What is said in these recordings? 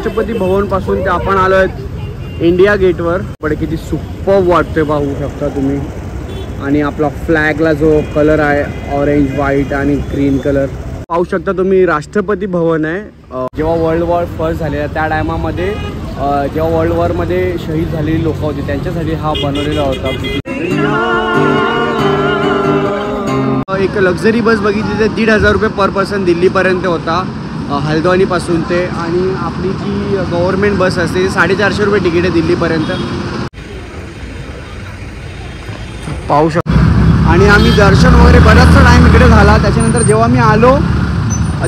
राष्ट्रपती भवन पासून ते आपण आलो आहेत इंडिया गेटवर. पण किती सुपर वाटते पाहू शकता तुम्ही. आणि आपला फ्लॅगला जो कलर आहे ऑरेंज व्हाईट आणि ग्रीन कलर पाहू शकता तुम्ही. राष्ट्रपती भवन आहे. जेव्हा वर्ल्ड वॉर फर्स्ट झालेला त्या टायमामध्ये जेव्हा वर्ल्ड वॉरमध्ये शहीद झालेली लोक होती त्यांच्यासाठी हा बनवलेला होता. एक लक्झरी बस बघितली तर 1,500 रुपये पर पर्सन दिल्लीपर्यंत होता हल्द्वानीपासून ते. आणि आपली जी गव्हर्मेंट बस असते 450 रुपये तिकीट आहे दिल्लीपर्यंत पाहू शकतो. आणि आम्ही दर्शन वगैरे बराचसा टाईम इकडे झाला. त्याच्यानंतर जेव्हा मी आलो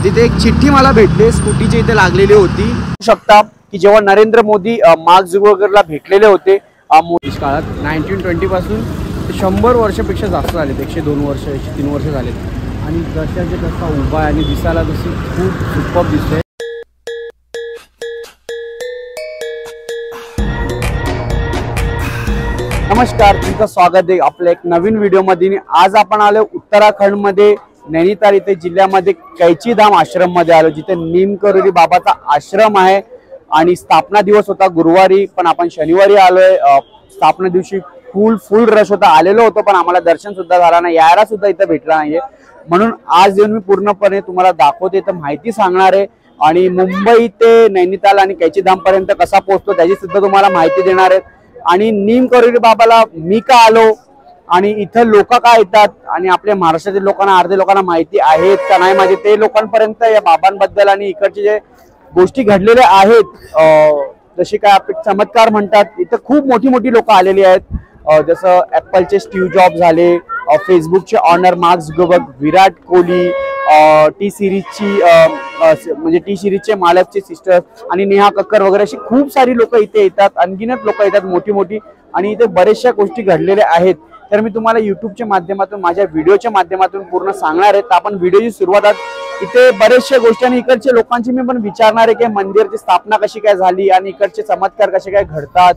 तिथे एक चिठ्ठी मला भेटली स्कूटीच्या इथे लागलेली होती. शकता की जेव्हा नरेंद्र मोदी मार्क झुकरबर्गला भेटलेले होते मोदी काळात 1920 पासून 100 वर्षापेक्षा जास्त झालेत. 102 वर्ष 103 वर्ष झालेत. आणि जशाचे तसा उभा आहे आणि दिसायला तशी खूप सुपर दिसते. नमस्कार, तुमचं स्वागत आहे आपल्या एक नवीन व्हिडिओमध्ये. आज आपण आलो उत्तराखंडमध्ये नैनीताल इथे जिल्ह्यामध्ये कैचीधाम आश्रम मध्ये आलो, जिथे नीमकरोली बाबाचा आश्रम आहे. आणि स्थापना दिवस होता गुरुवारी, पण आपण शनिवारी आलोय. स्थापना दिवशी फुल रश होता. आलेलो होतो पण आम्हाला दर्शन सुद्धा झाला नाही, यायला सुद्धा इथं भेटला नाहीये. म्हणून आज येऊन मी पूर्णपणे तुम्हाला दाखवते, तर माहिती सांगणार आहे. आणि मुंबई ते नैनीताल आणि कैचीधाम पर्यंत कसा पोहोचतो त्याची सुद्धा तुम्हाला माहिती देणार आहेत. आणि नीमकरोली बाबाला मी का आलो आणि इथं लोक काय येतात आणि आपल्या महाराष्ट्रातील लोकांना अर्धे लोकांना माहिती आहेत का नाही माहिती, ते लोकांपर्यंत या बाबांबद्दल आणि इकडचे जे गोष्टी घडलेल्या आहेत जशी काय आपले चमत्कार म्हणतात. इथं खूप मोठी लोक आलेली आहेत. जसं ॲपलचे स्टीव्ह जॉब झाले, फेसबुकचे honour mark Zuckerberg, Virat Kohli, T सिरीजचे मालकचे sister आणि नेहा कक्कर वगैरे अशी खूप सारी लोक इथे येतात. अनगिनत लोक येतात मोठी. आणि इथे बरेचशा गोष्टी घडलेल्या आहेत. तर मी तुम्हाला युट्यूबच्या माध्यमातून माझ्या व्हिडिओच्या माध्यमातून पूर्ण सांगणार आहे. तर आपण व्हिडिओची सुरुवात इथे बरेचशा गोष्टी आणि इकडच्या लोकांची मी पण विचारणार आहे की मंदिराची स्थापना कशी काय झाली आणि इकडचे चमत्कार कसे काय घडतात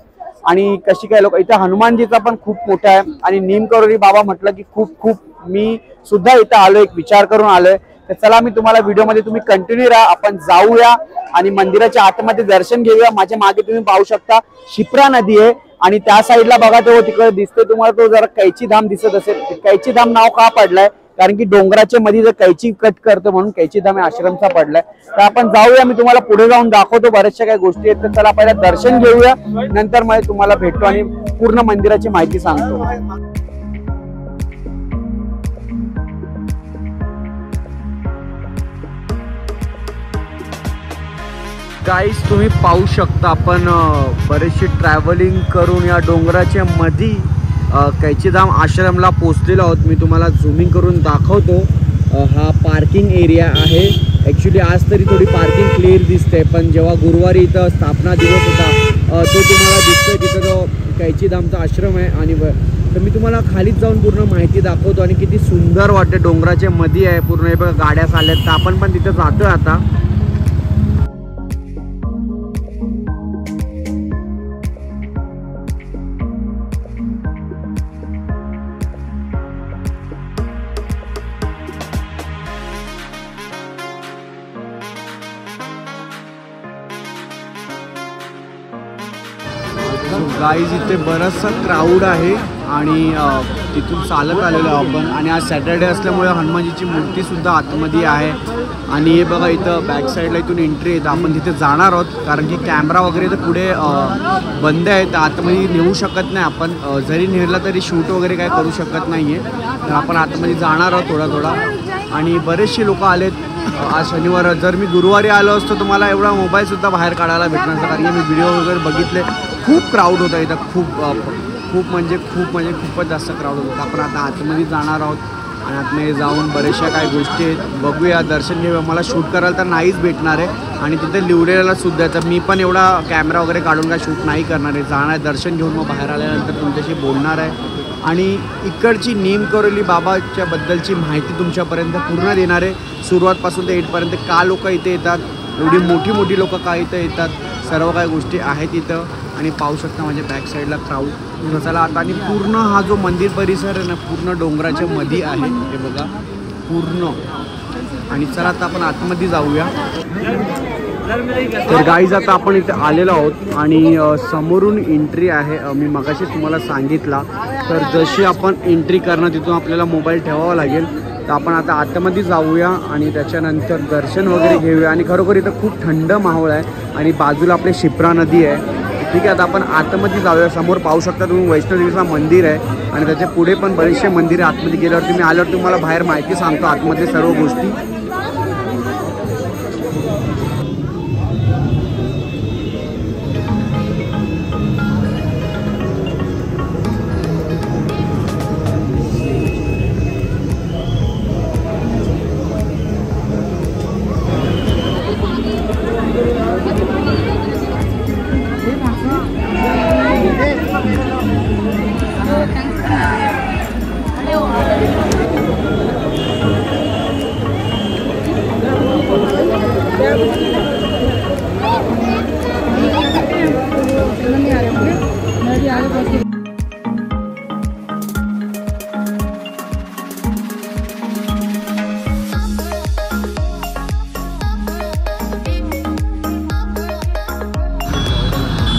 आणि कशी काय लोक. इथे हनुमानजीचा पण खूप मोठा आहे. आणि नीमकरोली बाबा म्हटलं की खूप मी सुद्धा इथं आलोय, एक विचार करून आलोय. तर चला मी तुम्हाला व्हिडिओमध्ये तुम्ही कंटिन्यू राहा. आपण जाऊया आणि मंदिराच्या आतमध्ये दर्शन घेऊया. माझ्या मागे तुम्ही पाहू शकता शिप्रा नदी आहे आणि त्या साईडला बघा तो तिकडे दिसतोय तुम्हाला तो जरा कैचीधाम दिसत असेल. कैचीधाम नाव का पडलंय कारण की डोंगराच्या मध्ये जर कैची कट करतो म्हणून कैचीधाम आश्रमचा पडलाय. तर आपण जाऊया, मी तुम्हाला पुढे जाऊन दाखवतो बऱ्याचशा काही गोष्टी आहेत. तर चला पहिला दर्शन घेऊया, नंतर मग तुम्हाला भेटतो आणि पूर्ण मंदिराची माहिती सांगतो. गाईस तुम्ही पाहू शकता आपण बरेचसे ट्रॅव्हलिंग करून या डोंगराच्या मध्ये कैचीधाम आश्रमला पोहोचलेलो आहोत. मी तुम्हाला झूमिंग करून दाखवतो. हा पार्किंग एरिया आहे. ॲक्च्युली आज तरी थोडी पार्किंग क्लिअर दिसते, पण जेव्हा गुरुवारी इथं स्थापना दिवस होता तो तुम्हाला दिसतोय. तिथं जो कैचीधामचा आश्रम आहे. आणि तर मी तुम्हाला खालीच जाऊन पूर्ण माहिती दाखवतो. आणि किती सुंदर वाटते, डोंगराच्या मध्ये आहे पूर्ण. हे बघा गाड्या चालल्यात, तर आपण पण तिथं जातोय आता. गाईज इथे बराचसा क्राऊड आहे आणि तिथून चालत आलेलो आपण. आणि आज सॅटर्डे असल्यामुळे हनुमानजीची मूर्ती सुद्धा आतमध्ये आहे. आणि हे बघा इथं बॅक साईडला इथून एंट्री आहे. तर आपण तिथे जाणार आहोत कारण की कॅमेरा वगैरे तर पुढे बंद आहे, तर आतमध्ये नेऊ शकत नाही आपण. जरी नेला तरी शूट वगैरे काय करू शकत नाही आहे. तर आपण आतमध्ये जाणार आहोत थोडा. आणि बरेचसे लोक आलेत आज शनिवार. जर मी गुरुवारी आलो असतो तर मला एवढा मोबाईलसुद्धा बाहेर काढायला भेटणार नसतं, कारण की मी व्हिडिओ वगैरे बघितले. खूप क्राऊड होता इथं, खूप म्हणजे खूपच जास्त क्राऊड होता. आपण आता आतमध्ये जाणार आहोत आणि आतमध्ये जाऊन बऱ्याचशा काही गोष्टी आहेत बघूया, दर्शन घेऊया. मला शूट करायला तर नाहीच भेटणार आहे आणि तिथे लिवलेला सुद्धा. तर मी पण एवढा कॅमेरा वगैरे काढून काय शूट नाही करणार आहे. जाणार आहे, दर्शन घेऊन मग बाहेर आल्यानंतर तुमच्याशी बोलणार आहे आणि इकडची नीमकरोली बाबाच्या बद्दलची माहिती तुमच्यापर्यंत पूर्ण देणार आहे. सुरुवातपासून ते एंडपर्यंत का लोक इथे येतात, एवढी मोठी लोक का इथं येतात, सर्व काही गोष्टी आहेत इथं. आणि पाहू शकता माझ्या बॅक साईडला क्राऊड चला आता. आणि पूर्ण हा जो मंदिर परिसर आहे ना पूर्ण डोंगराच्या मध्ये आहे, हे बघा पूर्ण. आणि चला आता आपण आतमध्ये जाऊया. तर गाईज आता आपण इथे आलेलो आहोत आणि समोरून एंट्री आहे. मी मगाशी तुम्हाला सांगितला, तर जशी आपण एंट्री करणार तिथून आपल्याला मोबाईल ठेवावा लागेल. तर आपण आता आतमध्ये जाऊया आणि त्याच्यानंतर दर्शन वगैरे घेऊया. आणि खरोखर इथं खूप थंड माहोल आहे आणि बाजूला आपली शिप्रा नदी आहे. ठीक आहे, आता आपण आतमध्ये जाऊया. समोर पाहू शकता तुम्ही वैष्णोदेवीचं मंदिर आहे आणि त्याच्या पुढे पण बरेचसे मंदिर आहे. आतमध्ये गेल्यावर तुम्ही आल्यावर तुम्हाला बाहेर माहिती सांगतो आतमध्ये सर्व गोष्टी.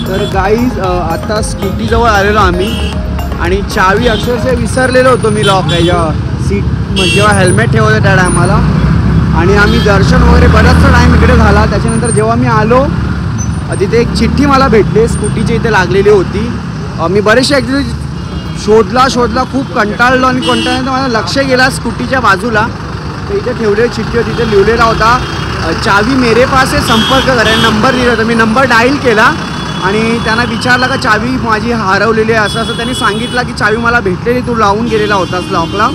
तर गाईज आता स्कूटीजवळ आलेलो आम्ही आणि चावी अक्षरशः विसरलेलो होतो मी लॉक सीट जेव्हा हेल्मेट ठेवलं त्या टायमाला. आणि आम्ही दर्शन वगैरे बराचसा टाईम इकडे झाला. त्याच्यानंतर जेव्हा मी आलो तिथे एक चिठ्ठी मला भेटली, स्कूटीची इथे लागलेली होती. मी बरेचसे ॲक्च्युली शोधला खूप कंटाळलो आणि कंटाळल्यानंतर माझं लक्ष गेला स्कूटीच्या बाजूला. तर इथे ठेवलेली चिठ्ठी होती, तिथे लिहिलेला होता चावी मेरे पास आहे, संपर्क करा. नंबर दिला होता, मी नंबर डायल केला आणि त्यांना विचारलं का चावी माझी हरवलेली आहे. असं त्यांनी सांगितलं की चावी मला भेटलेली, तू लावून गेलेला होतास लॉकला.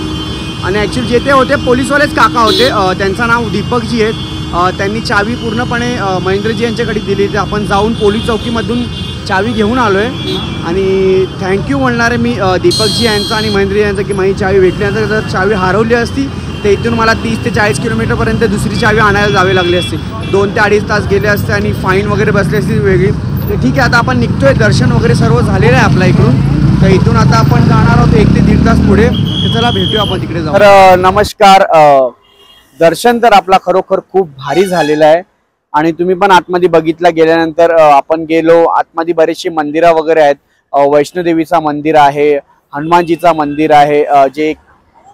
आणि ॲक्च्युली जे ते होते पोलीसवालेच काका होते, त्यांचं नाव दीपकजी आहेत. त्यांनी चावी पूर्णपणे महेंद्रजी यांच्याकडे दिली. तर आपण जाऊन पोलीस चौकीमधून चावी घेऊन आलो आहे आणि थँक्यू म्हणणार आहे मी दीपकजी यांचं आणि महेंद्रजी यांचं की माझी चावी भेटल्यानंतर जर चावी हरवली असती तर इथून मला 30 ते 40 किलोमीटरपर्यंत दुसरी चावी आणायला जावे लागली असते. 2 ते 2.5 तास गेले असते आणि फाईन वगैरे बसली असती वेगळी. तर ठीक आहे, आता आपण निघतोय. दर्शन वगैरे सर्व झालेलं आहे आपल्या इकडून. तर इथून आता आपण जाणार आहोत 1 ते 1.5 तास पुढे. तर चला भेटूया आपण तिकडे जाऊ. तर नमस्कार. दर्शन तर आपला खरोखर खूप भारी झालेलं आहे आणि तुम्ही पण आतमध्ये बघितला. गेल्यानंतर आपण गेलो आतमध्ये बरेचशी मंदिरं वगैरे आहेत. वैष्णोदेवीचा मंदिर आहे, हनुमानजीचा मंदिर आहे, जे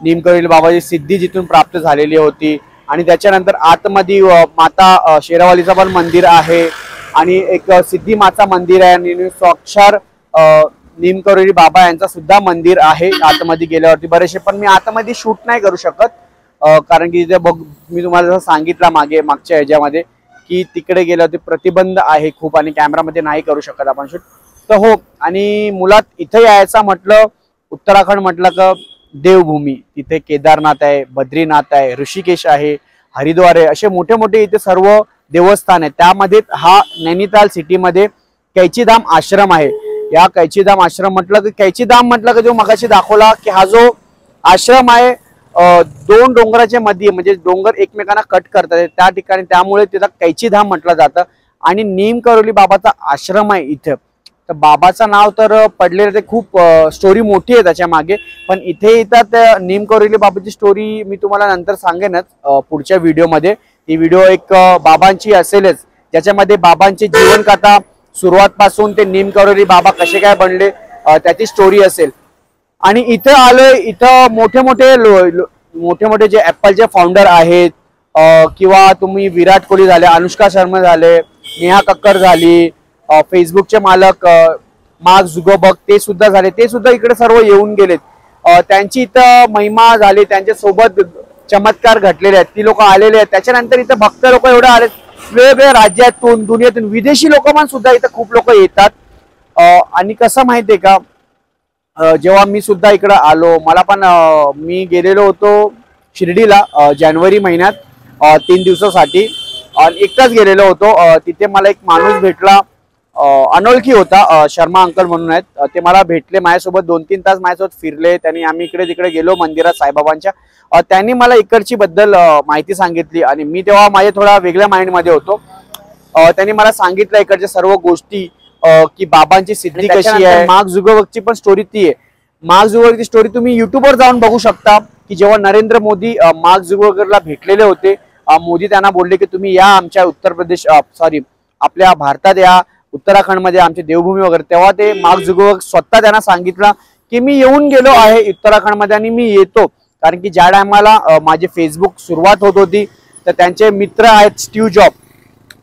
नीमकरोली बाबाची सिद्धी जिथून प्राप्त झालेली होती. आणि त्याच्यानंतर आतमध्ये माता शेरावालीचा पण मंदिर आहे आणि एक सिद्धी माता मंदिर आहे आणि साक्षात नीमकरोली बाबा यांचा सुद्धा मंदिर आहे आतमध्ये गेल्यावरती बरेचसे. पण मी आतमध्ये शूट नाही करू शकत कारण की तिथे मी तुम्हाला जसं सांगितलं मागच्या ह्याच्यामध्ये की तिकडे गेल्यावरती प्रतिबंध आहे खूप आणि कॅमेरामध्ये नाही करू शकत आपण शूट. तर हो, आणि मुलात इथे यायचा म्हटलं, उत्तराखंड म्हटलं का देवभूमी. तिथे केदारनाथ आहे, बद्रीनाथ आहे, ऋषिकेश आहे, हरिद्वार आहे, असे मोठे मोठे इथे सर्व देवस्थान आहे. त्यामध्ये हा नैनिताल सिटीमध्ये कैचीधाम आश्रम आहे. या कैचीधाम आश्रम म्हटलं की कैचीधाम म्हटलं की जो मगाशी दाखवला की हा जो आश्रम आहे 2 डोंगराच्या मध्ये, म्हणजे डोंगर एकमेकांना कट करतात त्या ठिकाणी, त्यामुळे तिथं कैचीधाम म्हटलं जातं. आणि नीमकरोली बाबाचा आश्रम आहे इथे. तर बाबाचं नाव तर पडलेलं, ते खूप स्टोरी मोठी आहे त्याच्या मागे. पण इथे येतात नीमकरोली बाबाची स्टोरी मी तुम्हाला नंतर सांगेनच पुढच्या व्हिडिओमध्ये. ती व्हिडिओ एक बाबांची असेलच, ज्याच्यामध्ये बाबांची जीवनकथा सुरुवात पासून ते नीमकरोली बाबा कसे काय बनले त्याची स्टोरी असेल. आणि इथं आलोय, इथं मोठे मोठे जे ऍपलचे फाउंडर आहेत किंवा तुम्ही विराट कोहली झाले, अनुष्का शर्मा झाले, नेहा कक्कर झाली, फेसबुकचे मालक मार्क झुकरबर्ग ते सुद्धा झाले, ते सुद्धा इकडे सर्व येऊन गेलेत. त्यांची इथं महिमा झाली, त्यांच्या सोबत चमत्कार घडलेले आहेत, ती लोक आलेले आहेत. त्याच्यानंतर इथं भक्त लोक एवढे आले, वेगवेगळ्या राज्यातून दुनियेतून विदेशी लोक पण सुद्धा इथं खूप लोक येतात. आणि कसं माहितीये का, जेव्हा मी सुद्धा इकडे आलो, मला पण मी गेलेलो होतो शिर्डीला जानेवारी महिन्यात 3 दिवसासाठी आणि एकटाच गेलेलो होतो. तिथे मला एक माणूस भेटला, अनोळखी होता, शर्मा अंकल म्हणून आहेत. ते मला भेटले, माझ्यासोबत 2-3 तास माझ्यासोबत फिरले. त्यांनी आम्ही इकडे तिकडे गेलो मंदिरात साईबाबांच्या. त्यांनी मला इकडची बद्दल माहिती सांगितली आणि मी तेव्हा माझ्या थोडा वेगळ्या माइंडमध्ये होतो. त्यांनी मला सांगितलं इकडच्या सर्व गोष्टी की बाबांची सिद्धी कशी आहे. मार्क झुकरबर्गची पण स्टोरी ती आहे. मार्क झुकरबर्गची स्टोरी तुम्ही युट्यूबवर जाऊन बघू शकता की जेव्हा नरेंद्र मोदी मार्क झुकरबर्गला भेटलेले होते मोदी त्यांना बोलले की तुम्ही या आमच्या उत्तर प्रदेश आपल्या भारतात या उत्तराखंडमध्ये आमची देवभूमी वगैरे, तेव्हा ते मार्क झुकरबर्ग स्वतः त्यांना सांगितलं की मी येऊन गेलो आहे उत्तराखंडमध्ये आणि मी येतो. कारण की ज्या टायमाला माझी फेसबुक सुरुवात होत होती तर त्यांचे मित्र आहेत स्टीव्ह जॉब,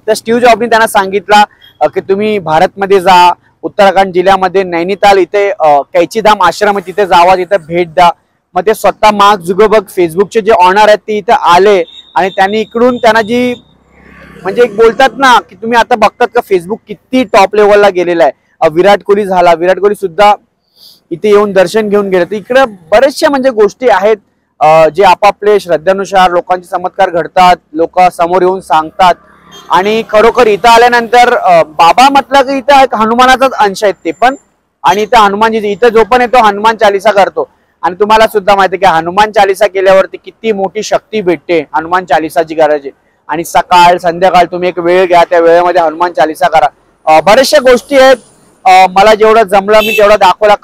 तर स्टीव्ह जॉबनी त्यांना सांगितलं की तुम्ही भारतमध्ये जा, उत्तराखंड जिल्ह्यामध्ये नैनिताल इथे कैचीधाम आश्रम आहे तिथे जावा, तिथे भेट द्या. मग ते स्वतः मार्क झुकरबर्ग फेसबुकचे जे ऑनर आहेत ते इथे आले आणि त्यांनी इकडून त्यांना जी म्हणजे एक बोलतात ना की तुम्ही आता बघतात का फेसबुक किती टॉप लेवलला गेलेला आहे. विराट कोहली झाला, विराट कोहली सुद्धा इथे येऊन दर्शन घेऊन गेले. तर इकडे बरेचशा म्हणजे गोष्टी आहेत जे आपापले श्रद्धेनुसार लोकांचे चमत्कार घडतात, लोक समोर येऊन सांगतात. आणि खरोखर इथं आल्यानंतर बाबा म्हटलं की इथं एक हनुमानाचाच अंश आहेत ते पण, आणि इथं हनुमानजी इथं जो पण येतो हनुमान चालिसा करतो. आणि तुम्हाला सुद्धा माहिती आहे की हनुमान चालिसा केल्यावरती किती मोठी शक्ती भेटते हनुमान चालिसाची करायची. आणि सकाळ संध्याकाळ तुम्ही एक वेळ घ्या, त्या वेळेमध्ये हनुमान चालिसा करा. बऱ्याचशा गोष्टी आहेत, मला जेवढं जमलं मी तेवढं दाखवला.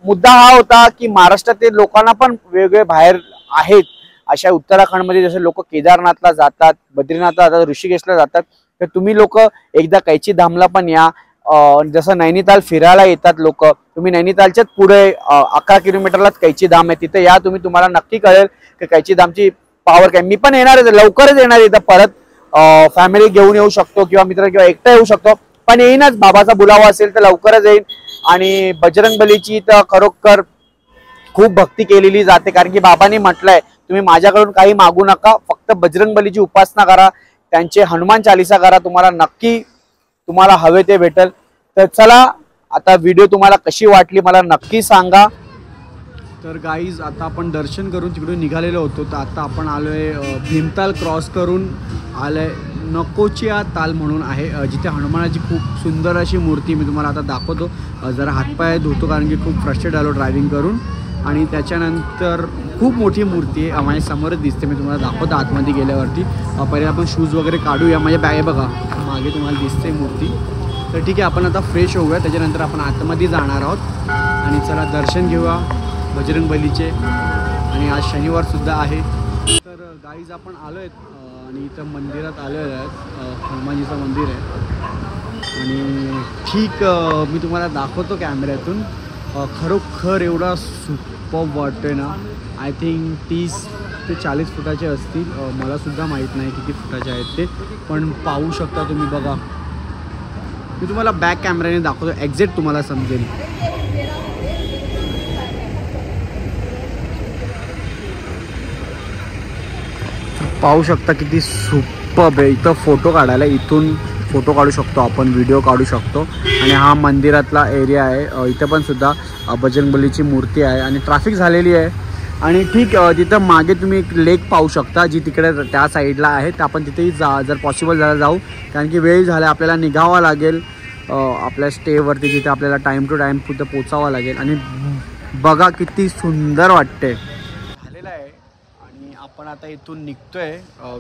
मुद्दा हा होता की महाराष्ट्रातील लोकांना पण वेगवेगळे बाहेर आहेत अशा उत्तराखंडमध्ये, जसे लोक केदारनाथला जातात, बद्रीनाथला जातात, ऋषिकेशला जातात, तर तुम्ही लोक एकदा कैचीधामला पण या. जसं नैनिताल फिरायला येतात लोक, तुम्ही नैनितालच्याच पुढे 11 किलोमीटरलाच कैचीधाम आहे, तिथे या तुम्ही, तुम्हाला नक्की कळेल की कैचीधामची पावर काय. मी पण येणार आहे, लवकरच येणार आहे इथं परत. फॅमिली घेऊन येऊ शकतो किंवा मित्र किंवा एकटा येऊ शकतो, पण येईनच. बाबाचा बुलावा असेल तर लवकरच येईन. आणि बजरंगबलीची तर खरोखर खूप भक्ती केलेली जाते, कारण की बाबांनी म्हटलंय तुम्ही माझ्याकडून काही मागू नका, फक्त बजरंगबलीची उपासना करा, त्यांचे हनुमान चालिसा करा, तुम्हाला नक्की तुम्हाला हवे ते भेटेल. तर चला आता व्हिडिओ तुम्हाला कशी वाटली मला नक्की सांगा. तर गाईज आता आपण दर्शन करून तिकडून निघालेलो होतो, तर आता आपण आलोय भीमताल क्रॉस करून आलोय नकोचिया ताल म्हणून आहे, जिथे हनुमानाची खूप सुंदर अशी मूर्ती मी तुम्हाला आता दाखवतो. जरा हातपाय धुतो कारण की खूप फ्रस्ट्रेट आलो ड्रायव्हिंग करून. आणि त्याच्यानंतर खूप मोठी मूर्ती आहे माझ्या समोरच दिसते, मी तुम्हाला दाखवतो आतमध्ये गेल्यावरती. पहिले आपण शूज वगैरे काढूया, माझ्या बॅग बघा मागे तुम्हाला दिसते मूर्ती. तर ठीक आहे, आपण आता फ्रेश होऊया, त्याच्यानंतर आपण आतमध्ये जाणार आहोत. आणि चला दर्शन घेऊया बजरंगबलीचे. आणि आज शनिवारसुद्धा आहे. तर गाईज आपण आलो आहेत आणि इथं मंदिरात आलेलो आहेत, हनुमानजीचं मंदिर आहे. आणि ठीक मी तुम्हाला दाखवतो कॅमेऱ्यातून. खरोखर एवढा सुपर्ब वाटतोय ना. आय थिंक 30 ते 40 फुटाचे असतील, मलासुद्धा माहीत नाही किती फुटाचे आहेत ते, पण पाहू शकता तुम्ही. बघा मी तुम्हाला बॅक कॅमेऱ्याने दाखवतो, एक्झॅक्ट तुम्हाला समजेल. पाहू शकता किती सुपर्ब आहे. इथं फोटो काढायला, इथून फोटो काढू शकतो आपण, व्हिडिओ काढू शकतो. आणि हा मंदिरातला एरिया आहे. इथं पण सुद्धा बजरंगबलीची मूर्ती आहे आणि ट्रॅफिक झालेली आहे. आणि ठीक तिथं मागे तुम्ही एक लेक पाहू शकता जी तिकडे त्या साईडला आहे, तर आपण तिथेही जर पॉसिबल झालं जाऊ, कारण की वेळ झाला, आपल्याला निघावं लागेल आपल्या स्टेवरती, जिथे आपल्याला टाईम टू टाईम तिथं पोचावं लागेल. आणि बघा किती सुंदर वाटते झालेलं आहे. आणि आपण आता इथून निघतोय,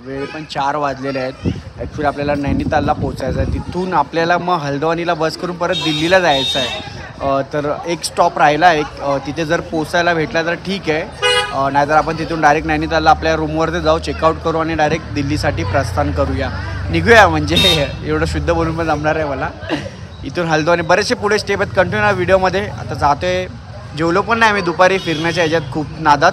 वेळ पण 4 वाजलेले आहेत. ॲक्च्युली आपल्याला नैनितालला पोचायचं आहे, तिथून आपल्याला मग हल्द्वानीला बस करून परत दिल्लीला जायचं आहे. तर एक स्टॉप राहिला एक, तिथे जर पोचायला भेटला तर ठीक आहे, नाहीतर आपण तिथून डायरेक्ट नैनितालला आपल्या रूमवरती जाऊ, चेकआउट करू आणि डायरेक्ट दिल्लीसाठी प्रस्थान करूया, निघूया. म्हणजे एवढं शुद्ध बोलून पण जमणार आहे मला. इथून हल्द्वानी बरेचसे पुढे स्टेप आहेत, कंटिन्यू या व्हिडिओमध्ये. आता जातोय, जेवलो पण नाही आम्ही दुपारी फिरण्याच्या ह्याच्यात खूप नादात,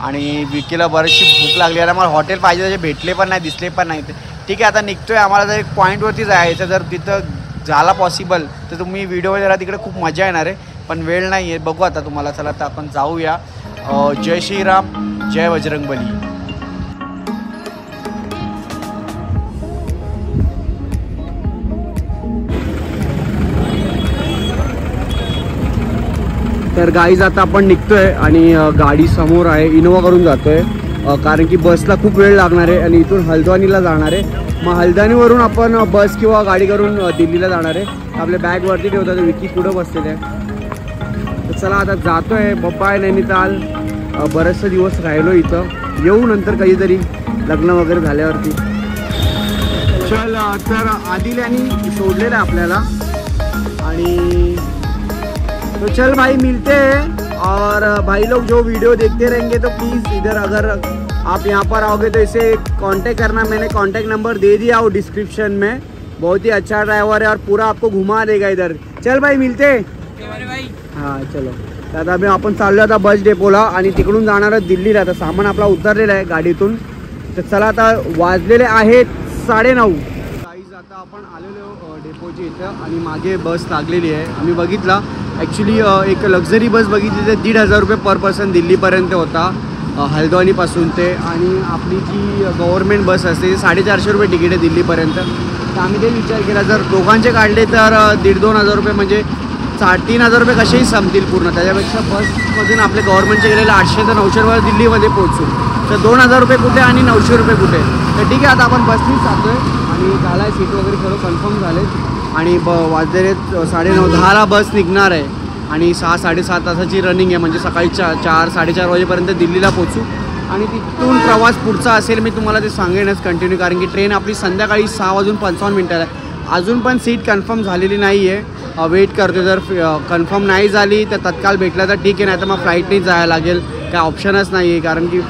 आणि विकीला बरीचशी भूक लागली आहे. मला हॉटेल पाहिजे त्याचे भेटले पण नाही, दिसले पण नाही. ठीक आहे आता निघतोय, आम्हाला जर एक पॉईंटवरती जायचं, जर तिथं झाला पॉसिबल तर तुम्ही व्हिडिओमध्ये जरा तिकडे खूप मजा येणार आहे, पण वेळ नाही आहे, बघू आता तुम्हाला. चला तर आपण जाऊया. जय श्रीराम, जय बजरंगबली. तर गाईज आता आपण निघतोय आणि गाडी समोर आहे, इनोवा करून जातोय, कारण की बसला खूप वेळ लागणार आहे आणि इथून हल्द्वानीला जाणार आहे. मग हल्द्वानीवरून आपण बस किंवा गाडी करून दिल्लीला जाणार आहे. आपल्या बॅगवरती ठेवतात, विकी पुढं बसलेले आहे. तर चला आता जातोय. बाय नैनिताल. बरेचसे दिवस राहिलो इथं, येऊ नंतर कधीतरी लग्न वगैरे झाल्यावरती. चल तर आदिल यांनी सोडलेलं आहे आपल्याला, आणि तो चल भाई मिलते हैं. और भाई लोग जो वीडियो देखते रहेंगे तो प्लीज़ इधर अगर आप यहाँ पर आओगे तो इसे कांटेक्ट करना, मैंने कांटेक्ट नंबर दे दिया हो डिस्क्रिप्शन में। बहुत ही अच्छा ड्राइवर है और पूरा आपको घुमा देगा इधर। चल भाई मिलते भाई। हां चलो, आता आम्ही आपण चाललो आता बस डेपोला आणि तिकडून जाणार दिल्लीला। आता सामान आपला उतरलेला आहे गाडीतून, तर चला आता वाजलेले आहेत 9:30। गाईज आता आपण आलेलो डेपोची इथं आणि मागे बस लागलेली आहे। आम्ही बघितला ॲक्च्युली एक लक्झरी बस बघितली तर 1,500 रुपये पर पर्सन दिल्लीपर्यंत होता, हल्द्वानीपासून ते। आणि आपली जी गव्हर्नमेंट बस असते 450 रुपये तिकीट आहे दिल्लीपर्यंत। तर आम्ही ते विचार केला जर दोघांचे काढले तर 1,500-2,000 रुपये म्हणजे 3,000 रुपये कसेही संपतील पूर्ण। त्याच्यापेक्षा बसमधून आपले गव्हर्नमेंटचे गेलेले 800 ते 900 रुपये दिल्लीमध्ये पोहोचू, तर 2,000 रुपये कुठे आणि 900 रुपये कुठे। तर ठीक आहे, आता आपण बसनीच जातो आहे आणि झाला आहे, सीट वगैरे सर्व कन्फर्म झालेत आणि वाजलेले 9:30-10ला बस निघणार आहे आणि 6-7.5 तासाची रनिंग आहे, म्हणजे सकाळी 4-4:30 वाजेपर्यंत दिल्लीला पोहोचू। आणि तिथून प्रवास पुढचा असेल मी तुम्हाला ते सांगेनच कंटिन्यू, कारण की ट्रेन आपली संध्याकाळी 6:55 आहे। अजून पण सीट कन्फर्म झालेली नाही आहे, वेट करतो। जर कन्फर्म नाही झाली तर तत्काल भेटला तर ठीक आहे, नाही तर मग फ्लाईटनेच जायला लागेल, काय ऑप्शनच नाही आहे, कारण की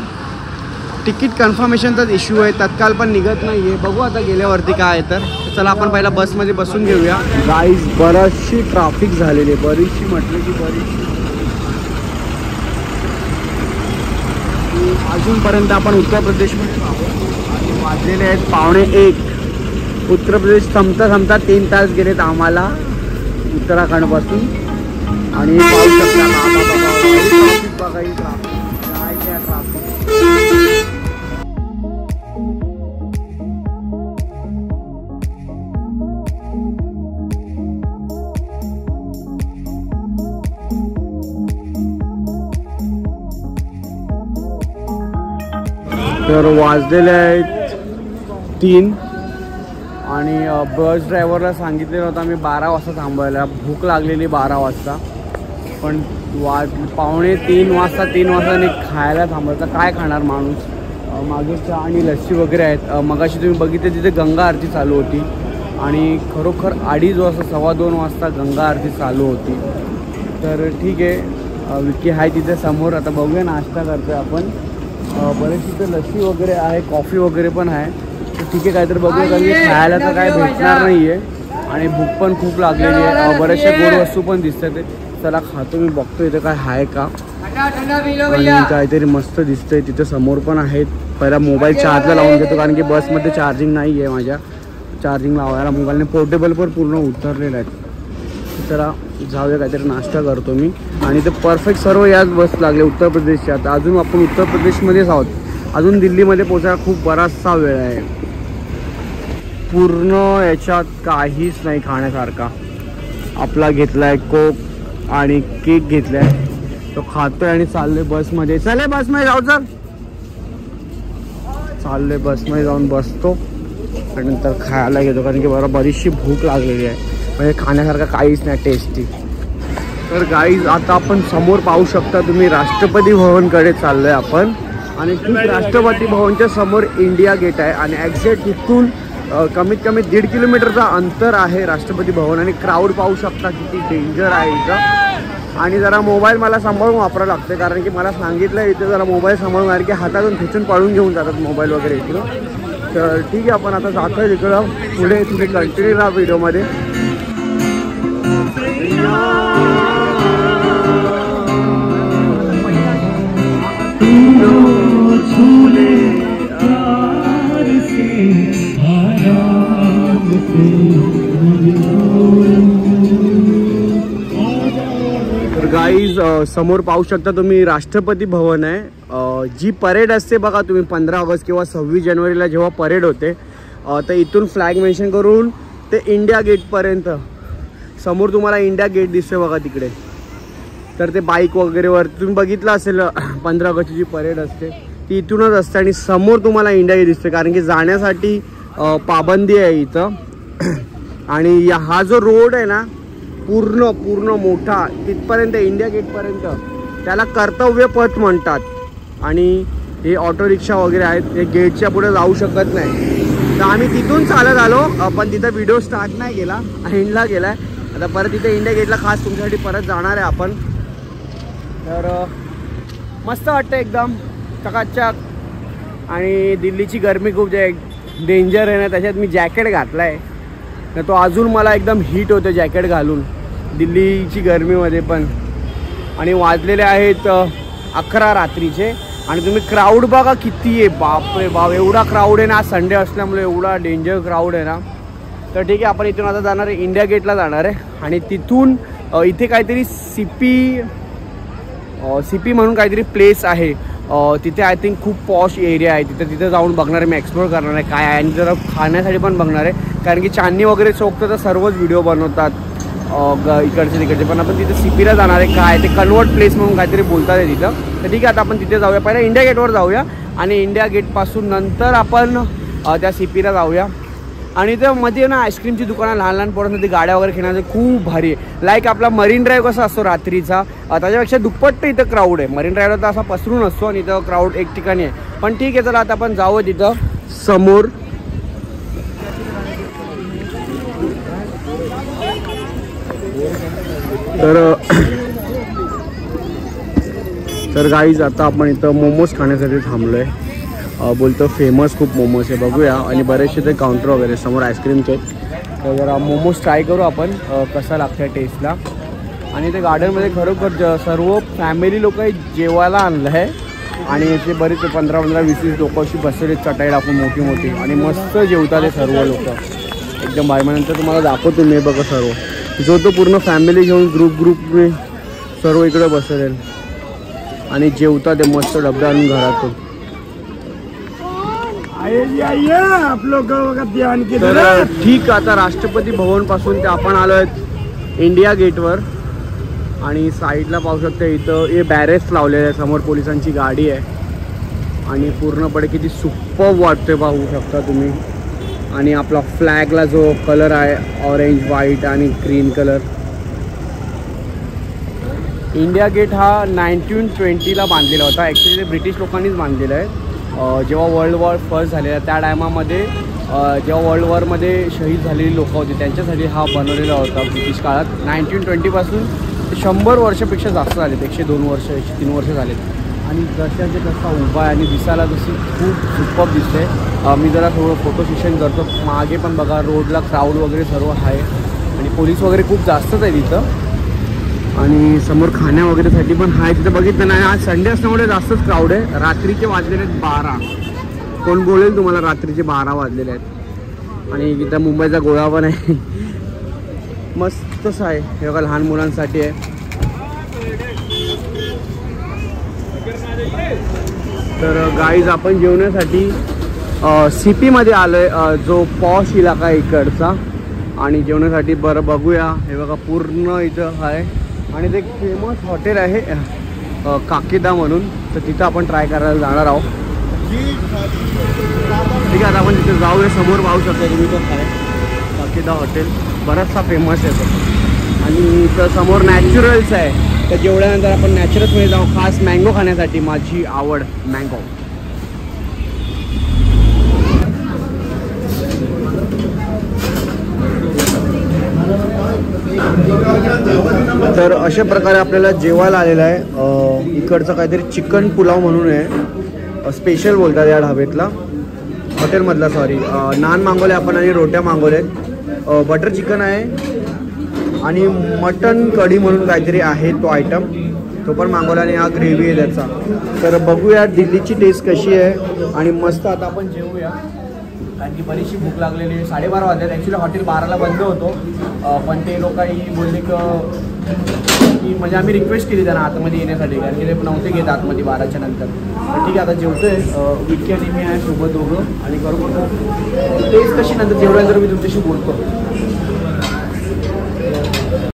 तिकीट कन्फर्मेशनचाच इश्यू आहे, तत्काल पण निघत नाही आहे। बघू आता गेल्यावरती काय आहे। तर चला आपण पहिला बसमध्ये बसून घेऊया। गाईज बरीचशी ट्रॅफिक झालेली आहे, बरीचशी म्हटलं की बरीचशी। अजूनपर्यंत आपण उत्तर प्रदेशमध्ये आहोत आणि वाजलेले आहेत 12:45। उत्तर प्रदेश थांबता 3 तास गेलेत आम्हाला उत्तराखंडपासून। आणि पाहू शकता ट्रॅफिक बघा, ही ट्रॅफिक काय त्या ट्रॅफिक। तर वाजलेले आहेत 3 आणि बस ड्रायव्हरला सांगितलेलं होतं आम्ही 12 वाजता थांबायला, भूक लागलेली 12 वाजता, पण 2:45 वाजता 3 वाजता खायला थांबायचं, काय खाणार माणूस। मागे चहा आणि लस्सी वगैरे आहेत। मगाशी तुम्ही बघितले तिथे गंगा आरती चालू होती आणि खरोखर 2:30 वाजता 2:15 वाजता गंगा आरती चालू होती। तर ठीक आहे, विकी आहे तिथे समोर, आता बघूया नाश्ता करतोय आपण। बरेच तिथे लस्सी वगैरे आहे, कॉफी वगैरे पण आहे, तर ठीक आहे काहीतरी बघूया, कारण की खायला तर काय भेटणार नाही आहे आणि भूक पण खूप लागलेली आहे। बऱ्याचशा गोड वस्तू पण दिसतात, चला खातो मी, बघतो इथं काय आहे का। आणि काहीतरी मस्त दिसतंय तिथं समोर पण आहेत। पहिला मोबाईल चार्जला लावून घेतो, कारण की बसमध्ये चार्जिंग नाही आहे माझ्या, चार्जिंग लावायला मोबाईलने पोर्टेबल पण पूर्ण उतरलेलं आहे। चला जाऊया, काहीतरी नाश्ता करतो मी। आणि ते परफेक्ट सर्व याच बस लागले उत्तर प्रदेशच्या। आता अजून आपण उत्तर प्रदेशमध्येच आहोत, अजून दिल्लीमध्ये पोचायला खूप बराचसा वेळ आहे। पूर्ण याच्यात काहीच नाही खाण्यासारखा। आपला घेतलाय कोक आणि केक घेतलाय, तो खातोय आणि चाललोय बसमध्ये। चले बसमध्ये जाऊ, चल चाललोय बसमध्ये जाऊन बसतो आणि नंतर खायला घेतो, कारण की बरीचशी भूक लागलेली आहे, म्हणजे खाण्यासारखं काहीच नाही टेस्टी। तर गाईज आता आपण समोर पाहू शकता तुम्ही राष्ट्रपती भवनकडे चाललोय आपण आणि ठीक राष्ट्रपती भवनच्या समोर इंडिया गेट आहे आणि एक्झॅक्ट इथून कमीत कमी 1.5 किलोमीटरचा अंतर आहे राष्ट्रपती भवन। आणि क्राऊड पाहू शकता किती डेंजर आहे इथं। आणि जरा मोबाईल मला सांभाळून वापरावं लागतं, कारण की मला सांगितलं इथे जरा मोबाईल सांभाळून, कारण की हातातून खेचून पळून घेऊन जातात मोबाईल वगैरे इकडं। तर ठीक आहे, आपण आता जातोय तिकडं पुढे, तुम्ही कंटिन्यू राहा व्हिडिओमध्ये। तर गाईज समोर पाहू शकता तुम्ही राष्ट्रपती भवन आहे। जी परेड असते बघा तुम्ही 15 ऑगस्ट किंवा 26 जानेवारीला जेव्हा परेड होते, तर इथून फ्लॅग मेन्शन करून ते इंडिया गेटपर्यंत समोर तुम्हाला इंडिया गेट दिसते बघा तिकडे। तर ते बाईक वगैरेवर तुम्ही बघितलं असेल 15 ऑगस्टची जी परेड असते ती इथूनच असते आणि समोर तुम्हाला इंडिया गेट दिसते, कारण की जाण्यासाठी पाबंदी आहे इथं। आणि हा जो रोड आहे ना पूर्ण मोठा तिथपर्यंत इंडिया गेटपर्यंत, त्याला कर्तव्य पथ म्हणतात। आणि हे ऑटो रिक्षा वगैरे आहेत, हे गेटच्या पुढे जाऊ शकत नाही, तर आम्ही तिथून चालत आलो, पण तिथं व्हिडिओ स्टार्ट नाही केला, एंडला गेलाय। आता परत इथे इंडिया गेटला खास तुमच्यासाठी परत जाणार आहे आपण। तर मस्त वाटतं एकदम चकाचक, आणि दिल्लीची गरमी खूप डेंजर आहे ना, त्याच्यात मी जॅकेट घातला आहे ना, तो अजून मला एकदम हीट होतं जॅकेट घालून दिल्लीची गरमीमध्ये पण. आणि वाजलेले आहेत 11 रात्रीचे आणि तुम्ही क्राऊड बघा किती आहे, बापरे बाप, एवढा क्राऊड आहे ना. संडे असल्यामुळे एवढा डेंजर क्राऊड आहे ना. तर ठीक आहे, आपण इथून आता जाणार आहे इंडिया गेटला जाणार आहे आणि तिथून इथे काहीतरी सीपी म्हणून काहीतरी प्लेस आहे, तिथे आय थिंक खूप पॉश एरिया आहे. तिथे जाऊन बघणार आहे मी, एक्सप्लोर करणार आहे काय आहे आणि जरा खाण्यासाठी पण बघणार आहे, कारण की चांदणी वगैरे चौकतं तर सर्वच व्हिडिओ बनवतात इकडचे तिकडचे. पण आपण तिथे सीपीला जाणार आहे, काय ते कन्वर्ट प्लेस म्हणून काहीतरी बोलतात आहे तिथं. तर ठीक आहे, आता आपण तिथे जाऊया. पहिला इंडिया गेटवर जाऊया आणि इंडिया गेटपासून नंतर आपण त्या सीपीला जाऊया. आणि इथं मध्ये ना आईस्क्रीमची दुकानं, लहान लहान पोरांसाठी गाड्या वगैरे खेळण्याचं खूप भारी आहे. लाईक आपला मरीन ड्राईव्ह कसा असतो रात्रीचा, त्याच्यापेक्षा दुप्पट इथं क्राऊड आहे. मरीन ड्राईव्हला तर असा पसरून असतो आणि इथं क्राऊड एक ठिकाणी आहे. पण ठीक आहे, चला आता आपण जाऊया तिथं समोर. तर गाईज आता आपण इथं मोमोज खाण्यासाठी थांबलो आहे. बोलतो फेमस खूप मोमोज आहे, बघूया. आणि बरेचसे ते काउंटर वगैरे समोर आईस्क्रीमचे, तर जरा मोमोज ट्राय करू आपण कसा लागतं टेस्टला. आणि ते गार्डनमध्ये खरोखर सर्व फॅमिली लोक जेवायला आणलं आहे आणि ते बरेच 15-20 लोक अशी बसलेले चटाई टाकून मोठी मोठी आणि मस्त जेवतात ते सर्व लोक एकदम भारी. नंतर तुम्हाला दाखवतो मी, बघा सर्व जो तो पूर्ण फॅमिली घेऊन ग्रुपने सर्व इकडे बसले आणि जेवतात ते मस्त डब्या आणून घरातून. तर ठीक, आता राष्ट्रपती भवन पासून ते आपण आलो आहेत इंडिया गेटवर आणि साईडला पाहू शकता इथं हे बॅरेज लावलेले आहे, समोर पोलिसांची गाडी आहे आणि पूर्णपणे किती सुपर वाटते पाहू शकता तुम्ही. आणि आपला फ्लॅगला जो कलर आहे ऑरेंज, व्हाईट आणि ग्रीन कलर. इंडिया गेट हा 1920ला बांधलेला होता. ॲक्च्युली ते ब्रिटिश लोकांनीच बांधलेलं आहे. जेव्हा वर्ल्ड वॉर फर्स्ट झालेला त्या टायमामध्ये जेव्हा वर्ल्ड वॉरमध्ये शहीद झालेली लोकं होती त्यांच्यासाठी हा बनवलेला होता ब्रिटिश काळात. 1920पासून 100 वर्षापेक्षा जास्त झालेत, 102 वर्ष 103 वर्ष झालेत. आणि जशाचे तसा उभा आहे आणि दिसायला जशी खूप सुपर दिसते. मी जरा थोडं फोटो सेशन करतो. मागे पण बघा रोडला क्राऊड वगैरे सर्व आहे आणि पोलीस वगैरे खूप जास्तच आहे तिथं. आणि समोर खाण्या वगैरेसाठी पण आहे तिथं, बघितलं नाही. आज संडे असल्यामुळे जास्तच क्राऊड आहे. रात्रीचे वाजलेले आहेत 12. कोण बोलेल तुम्हाला रात्रीचे 12 वाजलेले आहेत. आणि तिथं मुंबईचा गोळा पण आहे, मस्तच आहे. हे बघा लहान मुलांसाठी आहे. तर गाईज आपण जेवण्यासाठी सीपीमध्ये आलो आहे, जो पॉश इलाका आहे इकडचा. आणि जेवण्यासाठी बरं बघूया, हे बघा पूर्ण इथं आहे आणि ते एक फेमस हॉटेल आहे काकीदा म्हणून, तर तिथं आपण ट्राय करायला जाणार आहोत. ठीक आहे, आता आपण तिथे जाऊया. समोर पाहू शकता तुम्ही तो आहे काकीदा हॉटेल, बराचसा फेमस आहे तो. आणि इथं समोर नॅचरल्स आहे, तर जेवढ्यानंतर आपण नॅचरल्समध्ये जाऊ. खास मँगो खाण्यासाठी, माझी आवड मँगो. तर अशा प्रकारे आपल्याला जेवायला आलेलं आहे. इकडचं काहीतरी चिकन पुलाव म्हणून आहे, स्पेशल बोलतात या ढाब्यातला, हॉटेलमधला. सॉरी, नान मागवले आपण आणि रोट्या मागवल्यात. बटर चिकन आहे आणि मटन कढी म्हणून काहीतरी आहे तो आयटम, तो पण मागवला. आणि हा ग्रेव्ही आहे त्याचा. तर बघूया दिल्लीची टेस्ट कशी आहे. आणि मस्त आता आपण जेवूया, कारण की बरीचशी भूक लागलेली आहे. 12:30 वाजले. ॲक्च्युली हॉटेल 12ला बंद होतो, पण ते लोकांनी बोलले की म्हणजे आम्ही रिक्वेस्ट केली त्यांना आतमध्ये येण्यासाठी, कारण की ते नव्हते घेत आतमध्ये 12च्या नंतर. तर ठीक आहे, आता जेवतोय. विकी आणि मी आहे सोबत दोघं. आणि बरोबर टेस्ट कशी नंतर जेवल्यानंतर मी तुमच्याशी बोलतो.